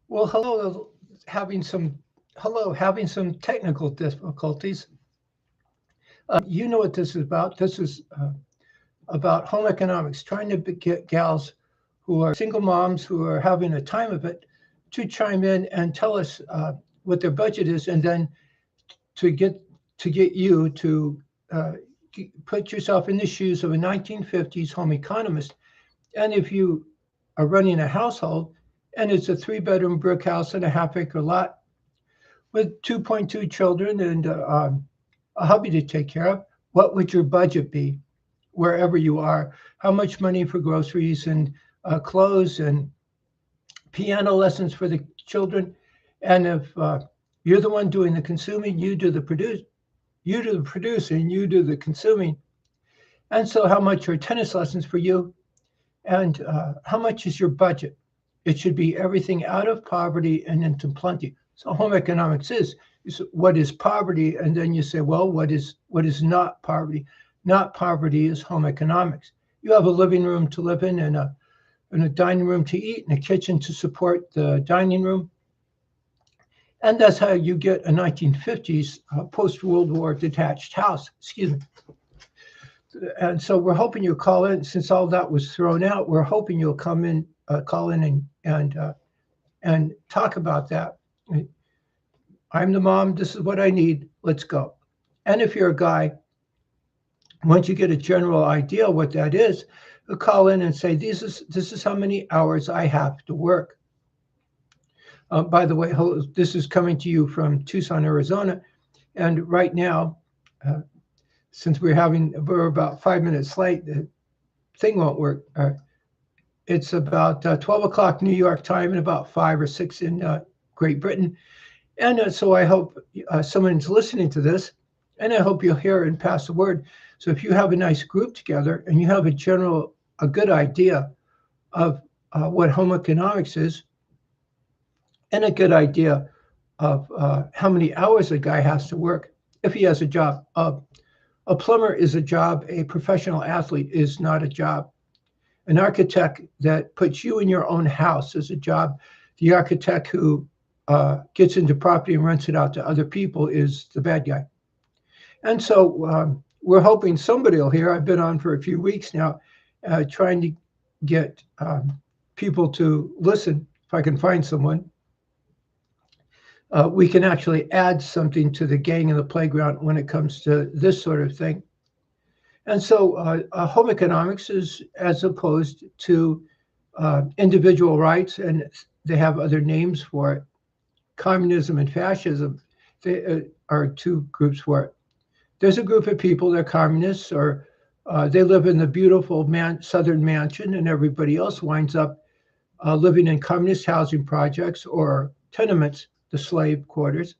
Well, having some having some technical difficulties. You know what this is about. This is about home economics, trying to get gals who are single moms who are having a time of it to chime in and tell us what their budget is, and then to get you to uh, put yourself in the shoes of a 1950s home economist. And if you are running a household and it's a 3-bedroom brick house and a half-acre lot with 2.2 children and a hubby to take care of, what would your budget be wherever you are? How much money for groceries and clothes and piano lessons for the children? And if you're the one doing the consuming, you do the producing, you do the consuming. And so, how much are tennis lessons for you? And how much is your budget? It should be everything out of poverty and into plenty. So home economics is what is poverty, and then you say, well, what is not poverty? Not poverty is home economics. You have a living room to live in, and a dining room to eat, and a kitchen to support the dining room. And that's how you get a 1950s post World War detached house. Excuse me. And so we're hoping you'll call in. Since all that was thrown out, we're hoping you'll come in, call in, and talk about that. I'm the mom. This is what I need. Let's go. And if you're a guy, once you get a general idea what that is, call in and say, this is how many hours I have to work. By the way, this is coming to you from Tucson, Arizona. And right now, uh, since we're about 5 minutes late, the thing won't work. It's about 12 o'clock New York time and about 5 or 6 in Great Britain. And so I hope someone's listening to this, and I hope you'll hear and pass the word. So if you have a nice group together and you have a good idea of what home economics is, and a good idea of how many hours a guy has to work if he has a job. A plumber is a job. A professional athlete is not a job. An architect that puts you in your own house is a job. The architect who gets into property and rents it out to other people is the bad guy. And so we're hoping somebody will hear. I've been on for a few weeks now, trying to get people to listen. If I can find someone, we can actually add something to the gang in the playground when it comes to this sort of thing. And so home economics is as opposed to individual rights, and they have other names for it. Communism and fascism, they are two groups for it. There's a group of people, they're communists, or they live in the beautiful southern mansion, and everybody else winds up living in communist housing projects or tenements, the slave quarters.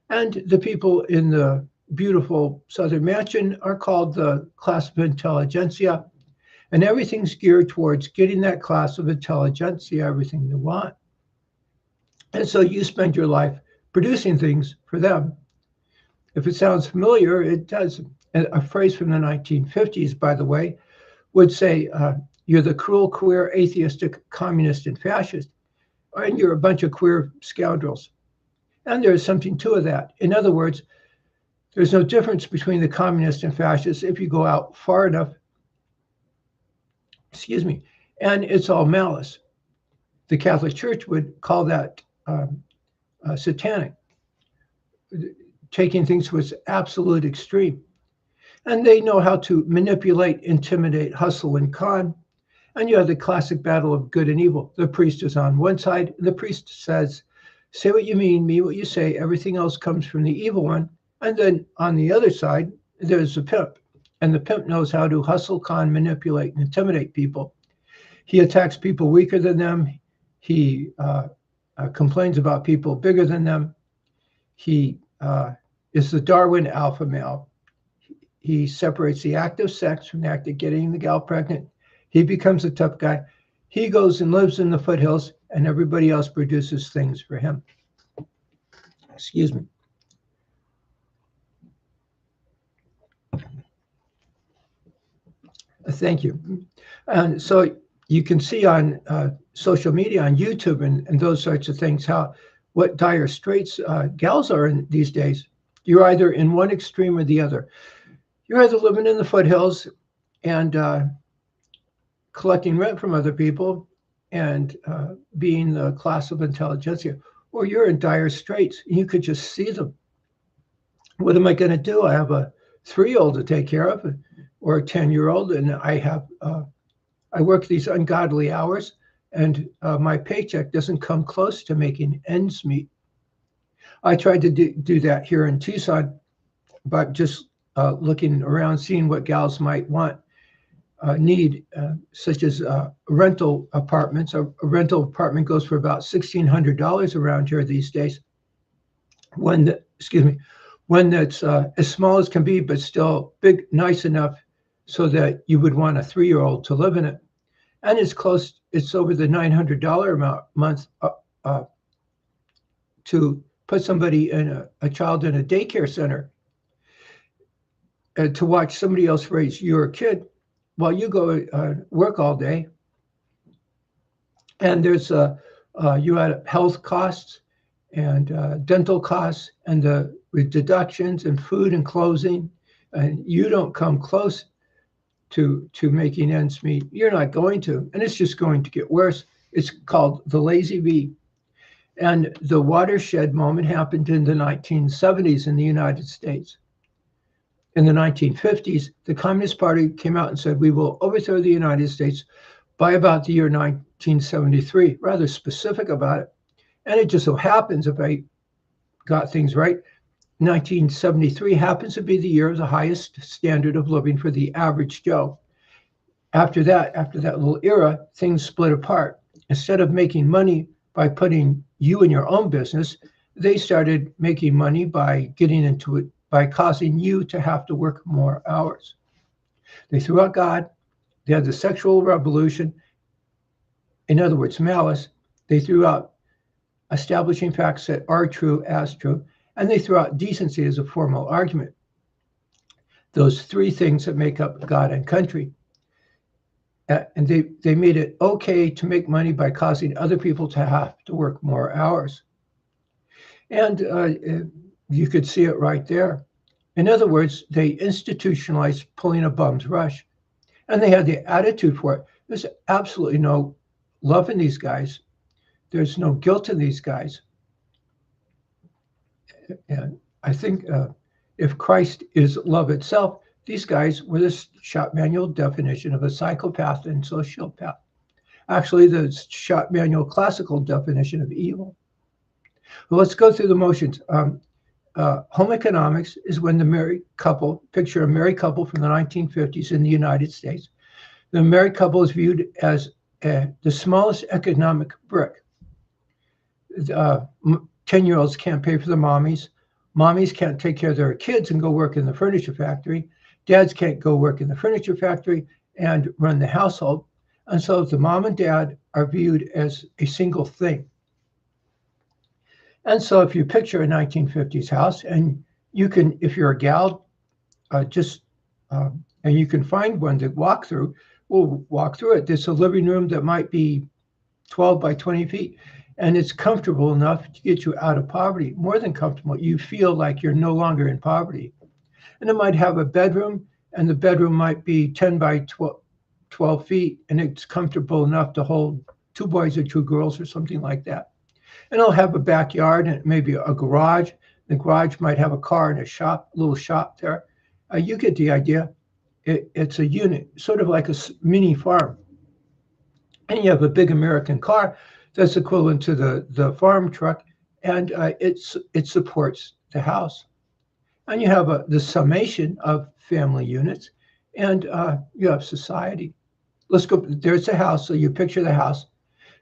And the people in the beautiful southern mansion are called the class of intelligentsia. And everything's geared towards getting that class of intelligentsia everything they want. And so you spend your life producing things for them. If it sounds familiar, it does. And a phrase from the 1950s, by the way, would say, you're the cruel, queer, atheistic, communist, and fascist, and you're a bunch of queer scoundrels. And there's something to that. In other words, there's no difference between the communists and fascists if you go out far enough. Excuse me. And it's all malice. The Catholic Church would call that satanic, taking things to its absolute extreme. And they know how to manipulate, intimidate, hustle, and con. And you have the classic battle of good and evil. The priest is on one side. The priest says, say what you mean what you say. Everything else comes from the evil one. And then on the other side, there's the pimp. And the pimp knows how to hustle, con, manipulate, and intimidate people. He attacks people weaker than them. He complains about people bigger than them. He is the Darwin alpha male. He separates the act of sex from the act of getting the gal pregnant. He becomes a tough guy. He goes and lives in the foothills, and everybody else produces things for him. Excuse me. Thank you. And so you can see on social media, on YouTube and those sorts of things, what dire straits gals are in these days. You're either in one extreme or the other. You're either living in the foothills and collecting rent from other people and being the class of intelligentsia, or you're in dire straits. You could just see them. What am I going to do? I have a 3-year-old to take care of, or a 10-year-old, and I work these ungodly hours, and my paycheck doesn't come close to making ends meet. I tried to do that here in Tucson, but just looking around, seeing what gals might need, such as rental apartments. A rental apartment goes for about $1,600 around here these days. One that's as small as can be, but still big, nice enough so that you would want a 3-year-old to live in it. And it's over the $900 month to put somebody in a child in a daycare center to watch somebody else raise your kid while you go work all day. And there's you add health costs and dental costs and with deductions and food and clothing, and you don't come close to making ends meet. You're not going to, and it's just going to get worse. It's called the lazy V. And the watershed moment happened in the 1970s in the United States. In the 1950s, the Communist Party came out and said, we will overthrow the United States by about the year 1973, rather specific about it. And it just so happens, if I got things right, 1973 happens to be the year of the highest standard of living for the average Joe. After that little era, things split apart. Instead of making money by putting you in your own business, they started making money by getting into it, by causing you to have to work more hours. They threw out God. They had the sexual revolution. In other words, malice. They threw out establishing facts that are true as true. And they threw out decency as a formal argument. Those 3 things that make up God and country. And they made it okay to make money by causing other people to have to work more hours. And you could see it right there. In other words, they institutionalized pulling a bum's rush. And they had the attitude for it. There's absolutely no love in these guys. There's no guilt in these guys. And I think if Christ is love itself, these guys were the shot manual definition of a psychopath and sociopath. Actually, the shot manual classical definition of evil. Well, let's go through the motions. Home economics is when the married couple, picture a married couple from the 1950s in the United States. The married couple is viewed as the smallest economic brick. 10-year-olds can't pay for the mommies. Mommies can't take care of their kids and go work in the furniture factory. Dads can't go work in the furniture factory and run the household. And so the mom and dad are viewed as a single thing. And so if you picture a 1950s house, and you can, if you're a gal, and you can find one to walk through, we'll walk through it. There's a living room that might be 12 by 20 feet. And it's comfortable enough to get you out of poverty, more than comfortable. You feel like you're no longer in poverty. And it might have a bedroom, and the bedroom might be 10 by 12 feet, and it's comfortable enough to hold 2 boys or 2 girls or something like that. And it'll have a backyard and maybe a garage. The garage might have a car and a little shop there. You get the idea. It's a unit, sort of like a mini farm. And you have a big American car that's equivalent to the farm truck, and it supports the house. And you have the summation of family units, and you have society. Let's go. There's a house. So you picture the house.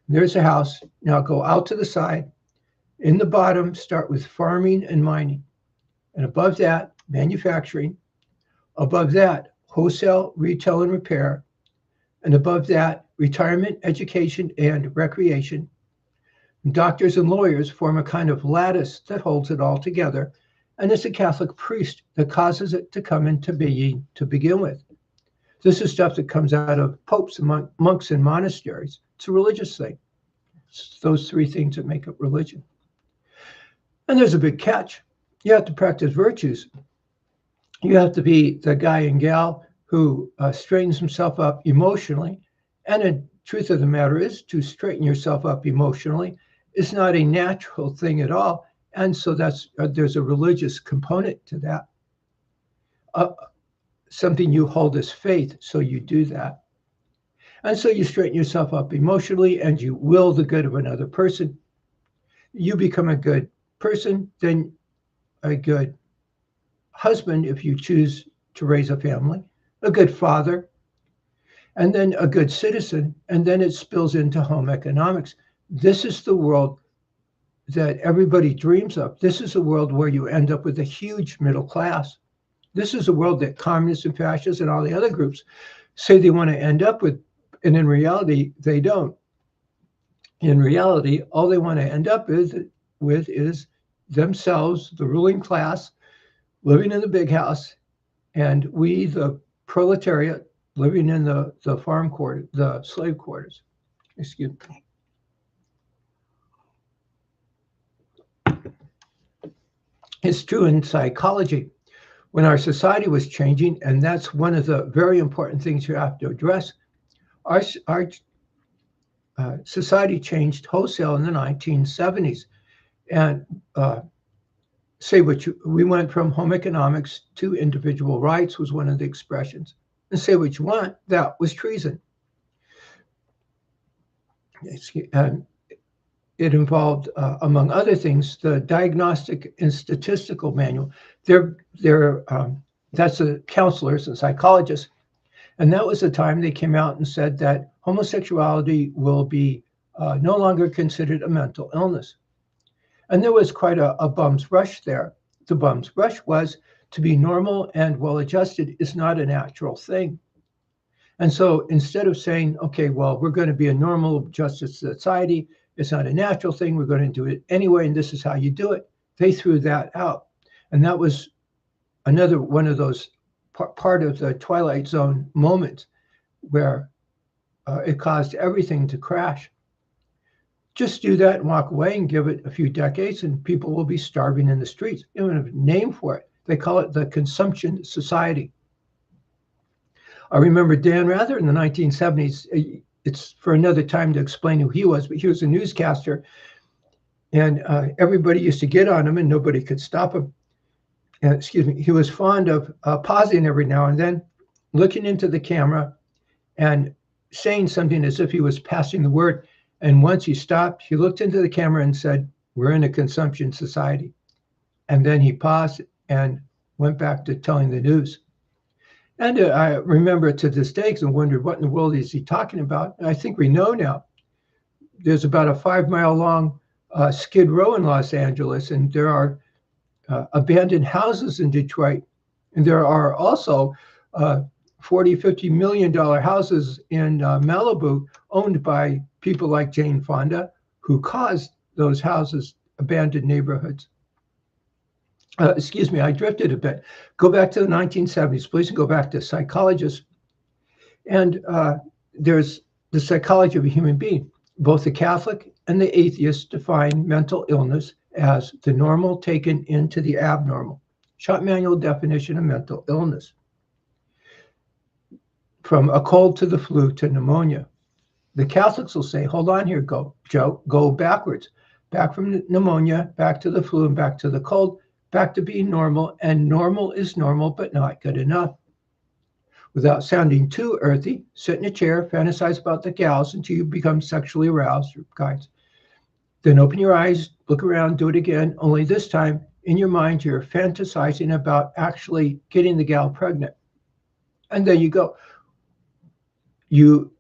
There's a house. Now go out to the side. In the bottom, start with farming and mining. And above that, manufacturing. Above that, wholesale, retail, and repair. And above that, retirement, education, and recreation. Doctors and lawyers form a kind of lattice that holds it all together, and it's a Catholic priest that causes it to come into being to begin with. This is stuff that comes out of popes and monks in monasteries. It's a religious thing. It's those three things that make up religion. And there's a big catch. You have to practice virtues. You have to be the guy and gal who straightens himself up emotionally. And the truth of the matter is, to straighten yourself up emotionally is not a natural thing at all. And so there's a religious component to that. Something you hold as faith, so you do that. And so you straighten yourself up emotionally and you will the good of another person. You become a good person, then a good husband if you choose to raise a family, a good father, and then a good citizen, and then it spills into home economics. This is the world that everybody dreams of. This is a world where you end up with a huge middle class. This is a world that communists and fascists and all the other groups say they want to end up with, and in reality, they don't. In reality, all they want to end up with is themselves, the ruling class, living in the big house, and we, the proletariat, living in the farm quarter, the slave quarters. Excuse me. It's true in psychology. When our society was changing, and that's one of the very important things you have to address, our society changed wholesale in the 1970s. And we went from home economics to individual rights was one of the expressions. And say what you want, that was treason. And it involved, among other things, the Diagnostic and Statistical Manual. That's the counselors and psychologists. And that was the time they came out and said that homosexuality will be no longer considered a mental illness. And there was quite a bum's rush there. The bum's rush was to be normal and well-adjusted is not a natural thing. And so instead of saying, okay, well, we're going to be a normal justice society, it's not a natural thing, we're going to do it anyway, and this is how you do it, they threw that out. And that was another one of those part of the Twilight Zone moments where it caused everything to crash. Just do that and walk away and give it a few decades and people will be starving in the streets. They don't have a name for it. They call it the consumption society. I remember Dan Rather in the 1970s. It's for another time to explain who he was, but he was a newscaster and everybody used to get on him and nobody could stop him. Excuse me. He was fond of pausing every now and then, looking into the camera and saying something as if he was passing the word. And once he stopped, he looked into the camera and said, "We're in a consumption society." And then he paused and went back to telling the news. And I remember it to this day because I wondered what in the world is he talking about. And I think we know now. There's about a 5-mile long Skid Row in Los Angeles, and there are abandoned houses in Detroit. And there are also $40–50 million houses in Malibu owned by people like Jane Fonda, who caused those houses, abandoned neighborhoods. Excuse me, I drifted a bit. Go back to the 1970s, please, and go back to psychologists. And there's the psychology of a human being. Both the Catholic and the atheist define mental illness as the normal taken into the abnormal. Short manual definition of mental illness. From a cold to the flu to pneumonia. The Catholics will say, hold on here, Joe, go backwards. Back from pneumonia, back to the flu, and back to the cold, back to being normal. And normal is normal, but not good enough. Without sounding too earthy, sit in a chair, fantasize about the gals until you become sexually aroused, or guys. Then open your eyes, look around, do it again, only this time, in your mind, you're fantasizing about actually getting the gal pregnant. And there you go.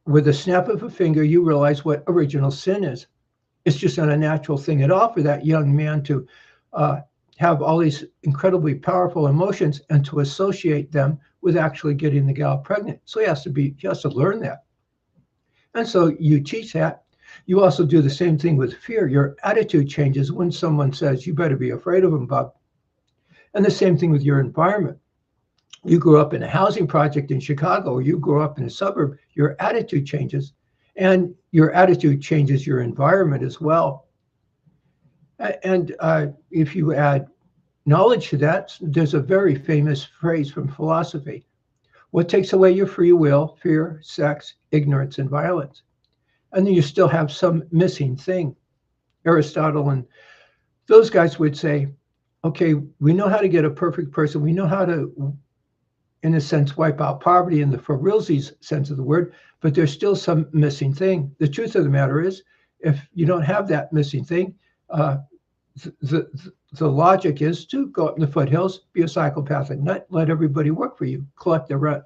With a snap of a finger, you realize what original sin is. It's just not a natural thing at all for that young man to have all these incredibly powerful emotions and to associate them with actually getting the gal pregnant. So he has to learn that. And so you teach that. You also do the same thing with fear. Your attitude changes when someone says, you better be afraid of him, Bob. And the same thing with your environment. you grew up in a housing project in Chicago, or you grew up in a suburb, your attitude changes, and your attitude changes your environment as well. And if you add knowledge to that, there's a very famous phrase from philosophy: what takes away your free will? Fear, sex, ignorance, and violence. And then you still have some missing thing. Aristotle and those guys would say, okay, we know how to get a perfect person. We know how to, in a sense, wipe out poverty in the for realsies sense of the word, but there's still some missing thing. The truth of the matter is, if you don't have that missing thing, the logic is to go up in the foothills, be a psychopathic nut, let everybody work for you, collect their rent.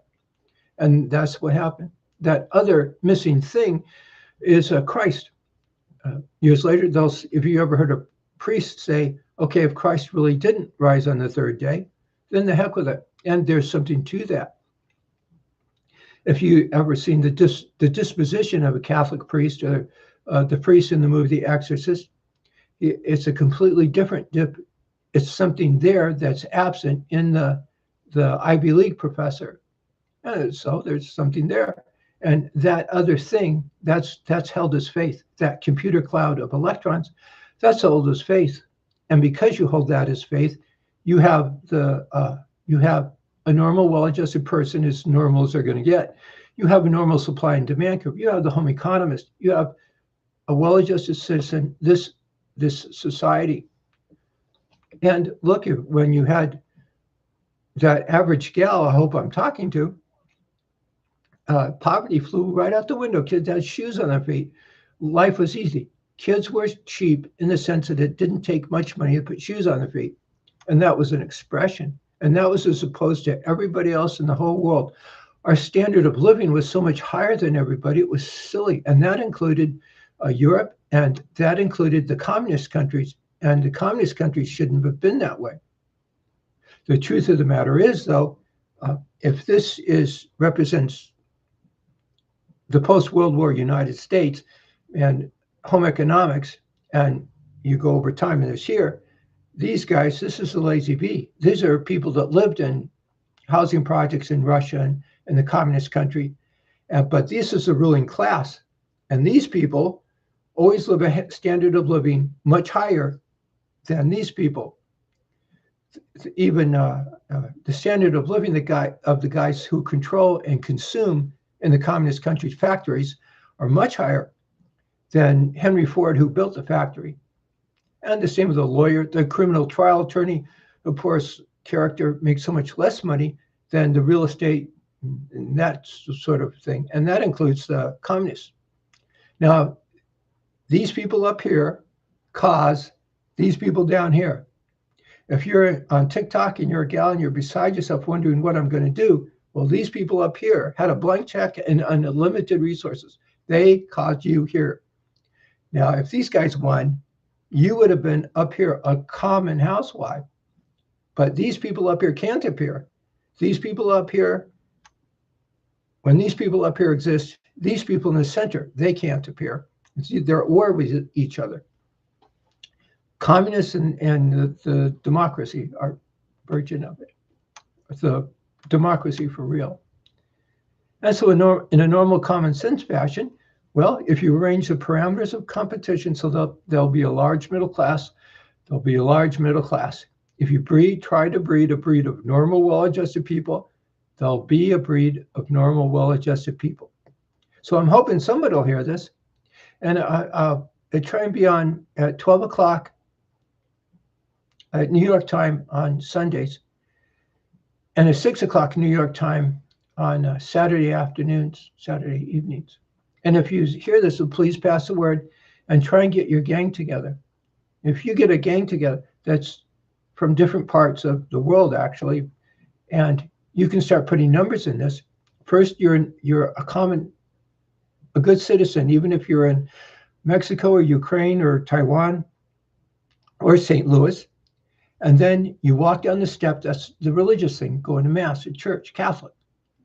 And that's what happened. That other missing thing is Christ. Years later, if you ever heard a priest say, okay, if Christ really didn't rise on the third day, then the heck with it. And there's something to that. If you ever seen the disposition of a Catholic priest, or the priest in the movie The Exorcist, it's a completely different dip. It's something there that's absent in the Ivy League professor. And so there's something there. And that other thing, that's held as faith. That computer cloud of electrons, that's held as faith. And because you hold that as faith, you have a normal, well-adjusted person, as normal as they're going to get. You have a normal supply and demand curve. You have the home economist. You have a well-adjusted citizen. This society. And look, when you had that average gal, I hope I'm talking to, poverty flew right out the window. Kids had shoes on their feet. Life was easy. Kids were cheap in the sense that it didn't take much money to put shoes on their feet. And that was an expression. And that was as opposed to everybody else in the whole world. Our standard of living was so much higher than everybody. It was silly. And that included Europe, and that included the communist countries. And the communist countries shouldn't have been that way. The truth of the matter is, though, if this represents the post-World War United States and home economics, and you go over time and it's here, these guys, this is the lazy bee. These are people that lived in housing projects in Russia and in the communist country, but this is the ruling class. And these people always live a standard of living much higher than these people. Even the standard of living of the guys who control and consume in the communist countries' factories are much higher than Henry Ford, who built the factory. And the same with the lawyer, the criminal trial attorney, of course, character makes so much less money than the real estate, and that sort of thing. And that includes the communists. Now, these people up here cause these people down here. If you're on TikTok and you're a gal and you're beside yourself wondering what I'm going to do, well, these people up here had a blank check and unlimited resources. They caused you here. Now, if these guys won, you would have been up here a common housewife. But these people up here can't appear. These people up here, when these people up here exist, these people in the center, they can't appear. They're at war with each other. Communists and the democracy are virgin of it. The democracy for real. And so in a normal common sense fashion, well, if you arrange the parameters of competition so there'll be a large middle class, there'll be a large middle class. If you try to breed a breed of normal, well-adjusted people, there'll be a breed of normal, well-adjusted people. So I'm hoping somebody will hear this. And I try and be on at 12 o'clock at New York time on Sundays, and at 6 o'clock New York time on Saturday afternoons, Saturday evenings. And if you hear this, so please pass the word and try and get your gang together. If you get a gang together that's from different parts of the world, actually, and you can start putting numbers in this. First, you're a good citizen, even if you're in Mexico or Ukraine or Taiwan or St. Louis. And then you walk down the step. That's the religious thing, going to mass at church, Catholic.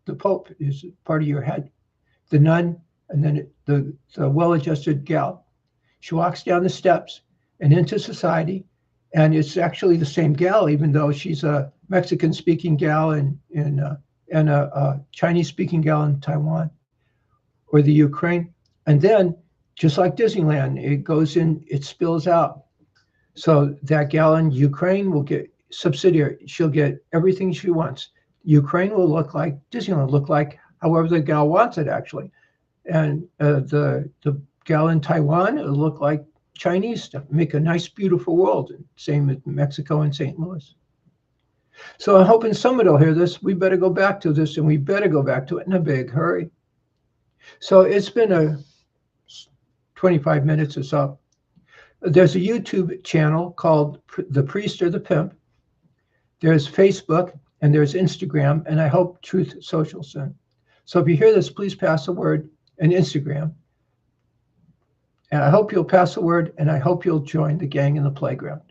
The Pope is part of your head. The nun, and then the well-adjusted gal. She walks down the steps and into society, And it's actually the same gal, even though she's a Mexican-speaking gal and a Chinese-speaking gal in Taiwan or the Ukraine. And then, just like Disneyland, it goes in, it spills out. So that gal in Ukraine will get subsidiary. She'll get everything she wants. Ukraine will look like Disneyland, look like however the gal wants it, actually. And the gal in Taiwan, it'll look like Chinese stuff, make a nice, beautiful world. Same with Mexico and St. Louis. So I'm hoping somebody will hear this. We better go back to this, and we better go back to it in a big hurry. So it's been a 25 minutes or so. There's a YouTube channel called The Priest or the Pimp. There's Facebook, and there's Instagram, and I hope Truth Social soon. So if you hear this, please pass the word, and Instagram. And I hope you'll pass the word, and I hope you'll join the gang in the playground.